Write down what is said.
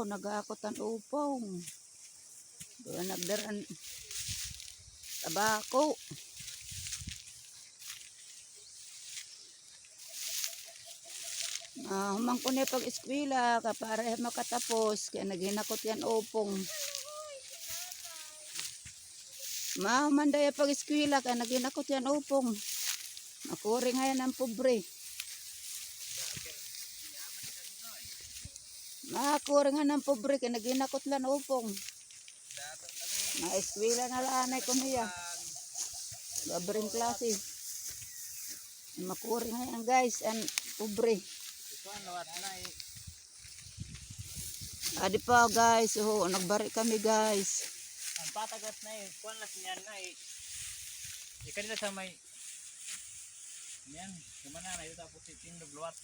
nagakot ang upong. Doon nagdaran tabako. Humang ko na pag-eskwela para makatapos kaya naghinakot yan upong. Humandaya pag-eskwela kaya naghinakot yan upong. Nakuri nga yan ang pobre. Nakuri nga ng pobre kaya naghinakot lan upong. Na-eskwela na lanay ko niya. Babring klase. Makuri nga yan guys ang pobre. Adi pa guys, nagbari kami guys. Ang patagat na kuan na sinyan na ikanila sa may yan, gumana na ito tapos tindog luwat.